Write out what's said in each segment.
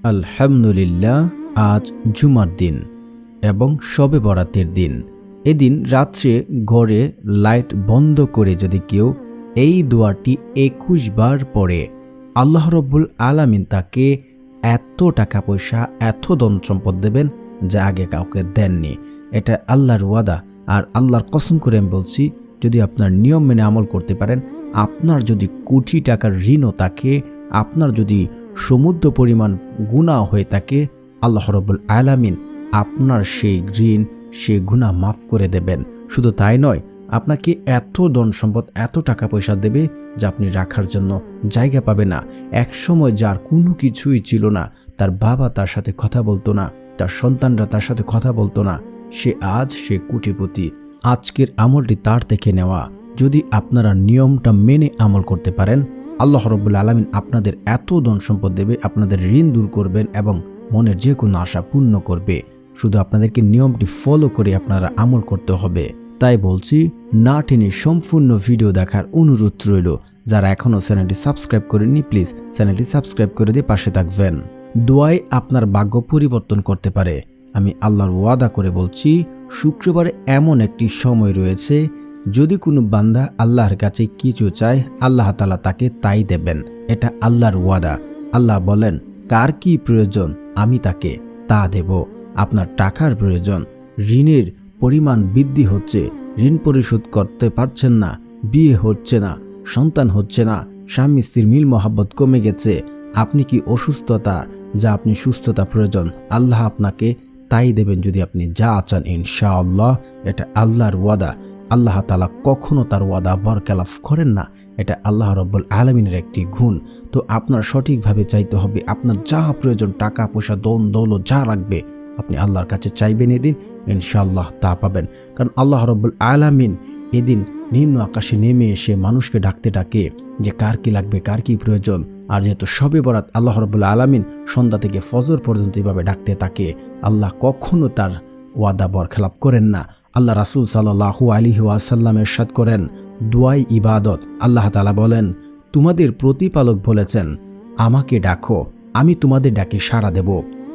আলহামদুলিল্লাহ, আজ জুমার দিন এবং শবে বরাতের দিন। এদিন রাত্রে ঘরে লাইট বন্ধ করে যদি কেউ এই দোয়াটি ২১ বার পড়ে, আল্লাহ রব্বুল আলামিন তাকে এত টাকা পয়সা, এত ধন সম্পদ দেবেন যা আগে কাউকে দেননি। এটা আল্লাহর ওয়াদা। আর আল্লাহর কসম করে আমি বলছি, যদি আপনার নিয়ম মেনে আমল করতে পারেন, আপনার যদি কোটি টাকার ঋণও থাকে, আপনার যদি সমুদ্র পরিমাণ গুনাহ হয়ে থাকে, আল্লাহ রব্বুল আলামিন আপনার সেই ঋণ, সেই গুনাহ মাফ করে দেবেন। শুধু তাই নয়, আপনাকে এত ধন সম্পদ, এত টাকা পয়সা দেবে যা আপনি রাখার জন্য জায়গা পাবে না। এক সময় যার কোনো কিছুই ছিল না, তার বাবা তার সাথে কথা বলতো না, তার সন্তানরা তার সাথে কথা বলতো না, সে কোটিপতি। আজকের আমলটি তার থেকে নেওয়া। যদি আপনারা নিয়মটা মেনে আমল করতে পারেন, আল্লাহ রব্বুল আলামিন আপনাদের এত ধন সম্পদ দেবে, আপনাদের ঋণ দূর করবেন এবং মনের যে কোনো আশা পূর্ণ করবে। শুধু আপনাদেরকে নিয়মটি ফলো করে আপনারা আমল করতে হবে। তাই বলছি, না টেনে সম্পূর্ণ ভিডিও দেখার অনুরোধ রইল। যারা এখনও চ্যানেলটি সাবস্ক্রাইব করেননি, প্লিজ চ্যানেলটি সাবস্ক্রাইব করে দিয়ে পাশে থাকবেন। দোয়ায় আপনার ভাগ্য পরিবর্তন করতে পারে। আমি আল্লাহর ওয়াদা করে বলছি, শুক্রবারে এমন একটি সময় রয়েছে, যদি কোনো বান্দা আল্লাহর কাছে কিছু চায়, আল্লাহ তাআলা তাকে তাই দেবেন। এটা আল্লাহর ওয়াদা। আল্লাহ বলেন, কার কি প্রয়োজন আমি তাকে তা দেব। আপনার টাকার প্রয়োজন, ঋণের পরিমাণ বৃদ্ধি হচ্ছে, ঋণ পরিশোধ করতে পারছেন না, বিয়ে হচ্ছে না, সন্তান হচ্ছে না, স্বামী স্ত্রীর মিল মহাব্বত কমে গেছে, আপনি কি অসুস্থতা, যা আপনি সুস্থতা প্রয়োজন, আল্লাহ আপনাকে তাই দেবেন যদি আপনি যা চান, ইনশাআল্লাহ। এটা আল্লাহর ওয়াদা। আল্লাহ তাআলা কখনো তার ওয়াদা বরখেলাফ করেন না। এটা আল্লাহ রব্বুল আলামিনের একটি গুণ। তো আপনার সঠিকভাবে চাইতে হবে। আপনার যা প্রয়োজন, টাকা পয়সা, ধন দৌলত যা লাগবে, আপনি আল্লাহর কাছে চাইবেন, এদিন ইনশাআল্লাহ তা পাবেন। কারণ আল্লাহ রব্বুল আলামিন এদিন নিম্ন আকাশে নেমে এসে মানুষকে ডাকতে ডাকে যে কার কি লাগবে, কার কি প্রয়োজন। আর যেহেতু শবে বরাত, আল্লাহ রব্বুল আলামিন সন্ধ্যা থেকে ফজর পর্যন্ত এভাবে ডাকতে থাকে। আল্লাহ কখনো তার ওয়াদা বরখেলাপ করেন না। আল্লাহ রাসূল সাল্লাল্লাহু আলাইহি ওয়াসাল্লাম ইরশাদ করেন, দুআই ইবাদত। আল্লাহ তাআলা বলেন, তোমাদের প্রতিপালক বলেছেন, আমাকে ডাকো, আমি তোমাদের ডাকে সাড়া দেব।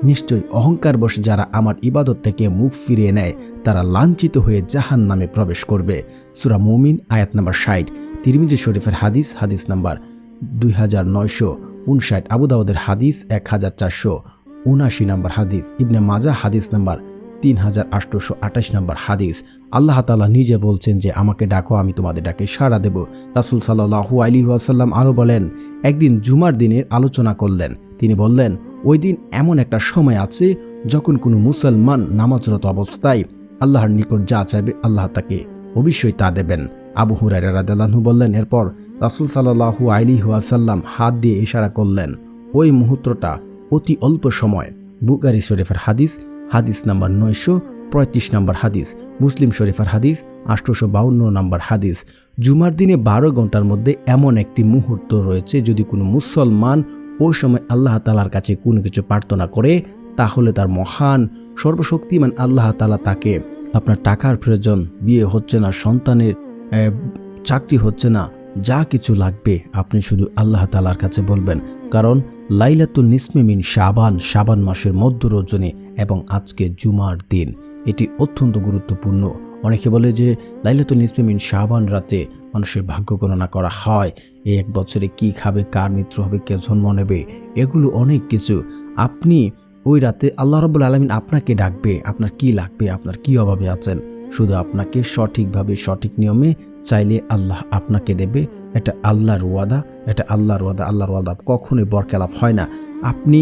নিশ্চয়ই অহংকার বশে যারা আমার ইবাদত থেকে মুখ ফিরিয়ে নেয়, তারা লাঞ্ছিত হয়ে জাহান্নামে প্রবেশ করবে। সূরা মুমিন আয়াত নাম্বার ৬০। তিরমিজি শরীফের হাদিস, হাদিস নাম্বার 2959। আবু দাউদের হাদিস 1479 নম্বর হাদিস। ইবনে মাজাহ হাদিস নাম্বার 3828 নম্বর হাদিস। আল্লাহ তাআলা নিজে বলছেন যে আমাকে ডাকো, আমি তোমাদের ডাকে সাড়া দেব। রাসূল সাল্লাল্লাহু আলাইহি ওয়াসাল্লাম আরও বলেন, একদিন জুমার দিনের আলোচনা করলেন। তিনি বললেন, ওই দিন এমন একটা সময় আছে যখন কোনো মুসলমান নামাজরত অবস্থায় আল্লাহর নিকট যা চাইবে, আল্লাহ তাকে অবশ্যই তা দেবেন। আবু হুরায়রা রাদিয়াল্লাহু আনহু বললেন, এরপর রাসূল সাল্লাল্লাহু আলাইহি ওয়াসাল্লাম হাত দিয়ে ইশারা করলেন। ওই মুহূর্তটা অতি অল্প সময়। বুখারী শরীফের হাদিস, হাদিস নাম্বার 935 নম্বর হাদিস। মুসলিম শরীফের হাদিস 852 নম্বর হাদিস। জুমার দিনে 12 ঘন্টার মধ্যে এমন একটি মুহূর্ত রয়েছে, যদি কোনো মুসলমান ওই সময় আল্লাহ তাআলার কাছে কোনো কিছু প্রার্থনা করে, তাহলে তার মহান সর্বশক্তিমান আল্লাহ তাআলা তাকে, আপনার টাকার প্রয়োজন, বিয়ে হচ্ছে না, সন্তানের চাকরি হচ্ছে না, যা কিছু লাগবে আপনি শুধু আল্লাহ তাআলার কাছে বলবেন। কারণ লাইলাতুল নিসফে মিন শাবান মাসের মধ্য রজনী এবং আজকে জুমার দিন, এটি অত্যন্ত গুরুত্বপূর্ণ। অনেকে বলে যে লাইলাতুল নিসফে মিন শাবান রাতে মানুষের ভাগ্য গণনা করা হয়, এই এক বছরে কি খাবে, কার মৃত্যু হবে, কে জন্ম নেবে, এগুলো অনেক কিছু। আপনি ওই রাতে আল্লাহ রাব্বুল আলামিন আপনাকে ডাকবে, আপনার কি লাগবে, আপনার কি অভাবে আছেন, শুধু আপনাকে সঠিকভাবে, সঠিক নিয়মে চাইলে আল্লাহ আপনাকে দেবে। এটা আল্লাহর ওয়াদা, এটা আল্লাহর ওয়াদা। আল্লাহর ওয়াদা কখনোই বরখেলাপ হয় না। আপনি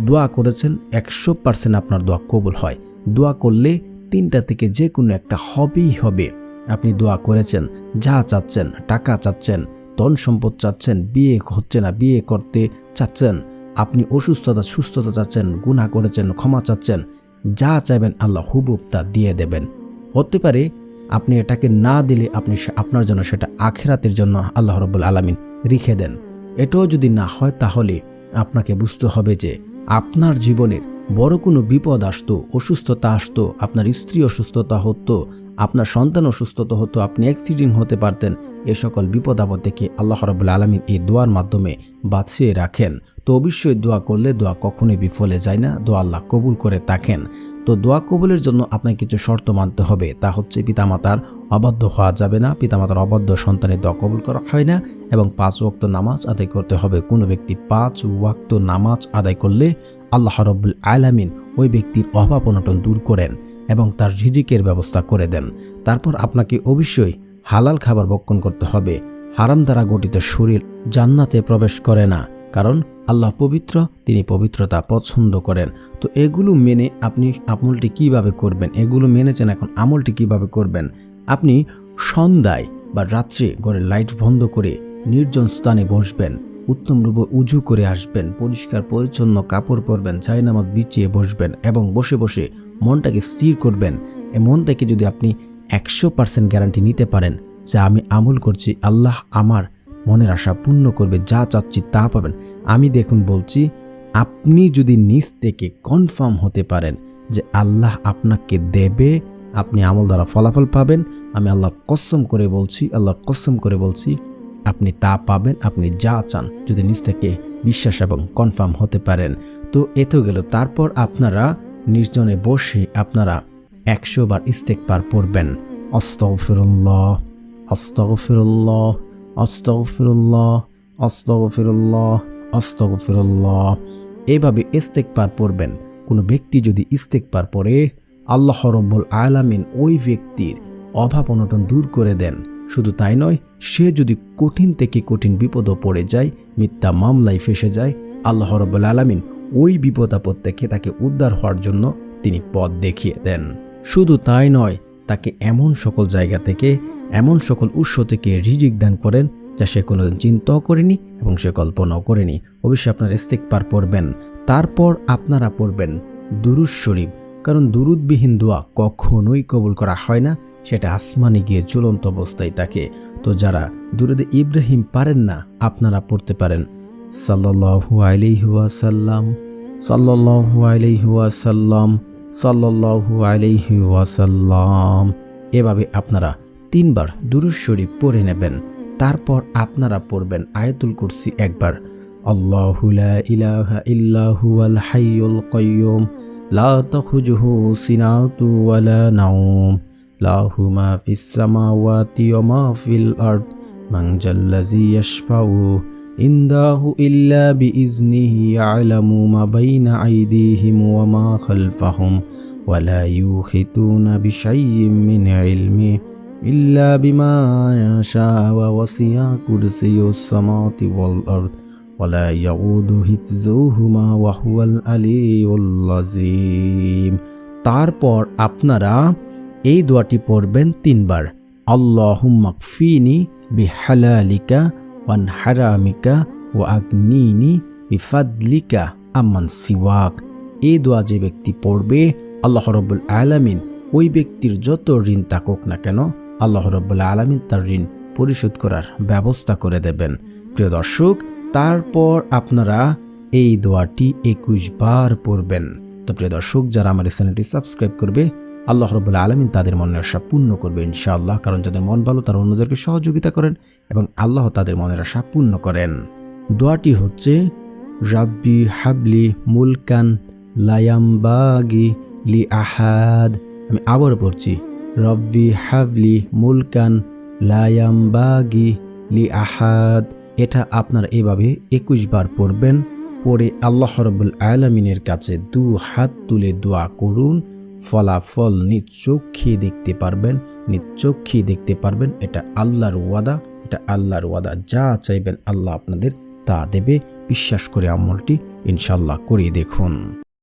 দোয়া করেছেন, 100% আপনার দোয়া কবুল হয়। দোয়া করলে 3টা থেকে যে কোনো একটা হবেই হবে। আপনি দোয়া করেছেন, যা চাচ্ছেন, টাকা চাচ্ছেন, ধন সম্পদ চাচ্ছেন, বিয়ে হচ্ছে না, বিয়ে করতে চাচ্ছেন, আপনি অসুস্থতা, সুস্থতা চাচ্ছেন, গুনাহ করেছেন, ক্ষমা চাচ্ছেন, যা চাইবেন আল্লাহ হুবহুব তা দিয়ে দেবেন। হতে পারে আপনি এটাকে না দিলে আপনি আপনার জন্য সেটা আখিরাতের জন্য আল্লাহ রাব্বুল আলামিন রেখে দেন। এটাও যদি না হয়, তাহলে আপনাকে বুঝতে হবে যে আপনার জীবনের বড় কোনো বিপদ আসতো, অসুস্থতা আসতো, আপনার স্ত্রী অসুস্থতা হতো, আপনার সন্তান অসুস্থতা হতো, আপনি অ্যাক্সিডেন্ট হতে পারতেন, এ সকল বিপদ আপদ থেকে আল্লাহ রাব্বুল আলামিন এই দোয়ার মাধ্যমে বাঁচিয়ে রাখেন। তো অবশ্যই দোয়া করলে দোয়া কখনোই বিফলে যায় না, দোয়া আল্লাহ কবুল করে থাকেন। তো দোয়া কবুলের জন্য আপনাকে কিছু শর্ত মানতে হবে, তা হচ্ছে পিতামাতার অবাধ্য হওয়া যাবে না, পিতামাতার অবাধ্য সন্তানের দোয়া কবুল করা হয় না, এবং 5 ওয়াক্ত নামাজ আদায় করতে হবে। কোনো ব্যক্তি 5 ওয়াক্ত নামাজ আদায় করলে আল্লাহ রাব্বুল আলামিন ওই ব্যক্তির অভাব অনটন দূর করেন এবং তার রিজিকের ব্যবস্থা করে দেন। তারপর আপনাকে অবশ্যই হালাল খাবার ভক্ষণ করতে হবে। হারাম দ্বারা গঠিত শরীর জান্নাতে প্রবেশ করে না, কারণ আল্লাহ পবিত্র, তিনি পবিত্রতা পছন্দ করেন। তো এগুলো মেনে আপনি আমলটি কিভাবে করবেন, এগুলো মেনেছেন, এখন আমলটি কিভাবে করবেন। আপনি সন্ধ্যায় বা রাত্রে ঘরের লাইট বন্ধ করে নির্জন স্থানে বসবেন, উত্তম রূপে উজু করে আসবেন, পরিষ্কার পরিচ্ছন্ন কাপড় পরবেন, জায়নামাজ বিছিয়ে বসবেন এবং বসে বসে মনটাকে স্থির করবেন। এই মন থেকে যদি আপনি 100% গ্যারান্টি নিতে পারেন যে আমি আমল করছি, আল্লাহ আমার মনের আশা পূর্ণ করবে, যা চাচ্ছি তা পাবেন। আমি দেখুন বলছি, আপনি যদি নিজ থেকে কনফার্ম হতে পারেন যে আল্লাহ আপনাকে দেবে, আপনি আমল দ্বারা ফলাফল পাবেন, আমি আল্লাহর কসম করে বলছি, আল্লাহর কসম করে বলছি, আপনি তা পাবেন, আপনি যা চান, যদি নিজ থেকে বিশ্বাস এবং কনফার্ম হতে পারেন। তো এ তো গেল। তারপর আপনারা নির্জনে বসে আপনারা 100 বার ইস্তেগফার পড়বেন। আস্তাগফিরুল্লাহ, আস্তাগফিরুল্লাহ, আস্তাগফিরুল্লাহ, আস্তাগফিরুল্লাহ, আস্তাগফিরুল্লাহ, এভাবে ইস্তেগফার পড়বেন। কোনো ব্যক্তি যদি ইস্তেগফার পড়ে, আল্লাহ রাব্বুল আলামিন ওই ব্যক্তির অভাব অনটন দূর করে দেন। শুধু তাই নয়, সে যদি কঠিন থেকে কঠিন বিপদও পড়ে যায়, মিথ্যা মামলায় ফেসে যায়, আল্লাহ রাব্বুল আলামিন ওই বিপদ আপদ থেকে তাকে উদ্ধার হওয়ার জন্য তিনি পথ দেখিয়ে দেন। শুধু তাই নয়, তাকে এমন সকল জায়গা থেকে, এমন সকল উৎস থেকে রিজিক দান করেন যা সে কোনোদিন চিন্তাও করেনি এবং সে কল্পনাও করেনি। অবশ্যই আপনারা ইস্তেগফার পড়বেন। তারপর আপনারা পড়বেন দুরূদ শরীফ, কারণ দুরূদবিহীন দোয়া কখনোই কবুল করা হয় না, সেটা আসমানে গিয়ে ঝুলন্ত অবস্থায় থাকে। তো যারা দুরূদে ইব্রাহিম পারেন না, আপনারা পড়তে পারেন সাল্লাল্লাহু আলাইহি ওয়াসাল্লাম, সাল্লাল্লাহু আলাইহি ওয়াসাল্লাম, সাল্লাল্লাহু আলাইহি ওয়াসাল্লাম। এভাবে আপনারা 3 বার দুরূদ শরীফ পড়ে নেবেন। তারপর আপনারা পড়বেন আয়াতুল কুরসি একবার। আল্লাহু লা ইলাহা ইল্লা হুয়াল হাইয়ুল কাইয়্যুম লা তাখুযুহু সিনাতু ওয়ালা নাওম লাহু মা ফিস সামাওয়াতি ওয়া মা ফিল আরদ মান জাল্লাযী ইয়াশফাউ ইনদাহু ইল্লা বিইজনিহি ইয়ালামু মা বাইনা আইদিহিম ওয়া মা খালফাহুম ওয়া লা ইউহিতুনা বিশাইইম মিন ইলমিহি ইল্লা বিমা ইয়াশা ওয়া ওয়াসি'a কুরসিয়ুস সামাওয়াতি ওয়াল আরদ ওয়া লা ইয়াউদু হিফযুহুমা ওয়া হুয়াল আলিয়্যুল আযীম। তারপর আপনারা এই দোয়াটি পড়বেন 3 বার। আল্লাহুম্মা কফিনি বিহালালিকা ওয়ান হারামিকা ওয়া আগনিনি বিফাদলিকা আম্মান সিওয়াক। এই দোয়া যে ব্যক্তি পড়বে, আল্লাহ রাব্বুল আলামিন ওই ব্যক্তির যত ঋণ থাকুক না কেন, আল্লাহ রাব্বুল আলামিন তার ঋণ পরিশোধ করার ব্যবস্থা করে দেবেন। প্রিয় দর্শক, তারপর আপনারা এই দোয়াটি 21 বার পড়বেন। তো প্রিয় দর্শক, যারা আমার এই চ্যানেলটি সাবস্ক্রাইব করবে, আল্লাহ রাব্বুল আলামিন তাদের মনের আশা পূর্ণ করবে ইনশাআল্লাহ। কারণ যাদের মন ভালো, তারা অন্যদেরকে সহযোগিতা করেন এবং আল্লাহ তাদের মনের আশা পূর্ণ করেন। দোয়াটি হচ্ছে রাব্বি হাবলি মুলকান লায়ামবাগি লি আহাদ। আমি আবার পড়ছি, রব্বি হাবলি মুলকান লায়ামবাগি লি আহাদ। এটা আপনারা এভাবে 21 বার পড়বেন। পড়ে আল্লাহ রাব্বুল আলামিনের কাছে 2 হাত তুলে দোয়া করুন। ফলাফল নিজ চোখে দেখতে পারবেন, নিজ চোখে দেখতে পারবেন। এটা আল্লাহর ওয়াদা, এটা আল্লাহর ওয়াদা। যা চাইবেন আল্লাহ আপনাদের তা দেবে। বিশ্বাস করে আমলটি ইনশাআল্লাহ করে দেখুন।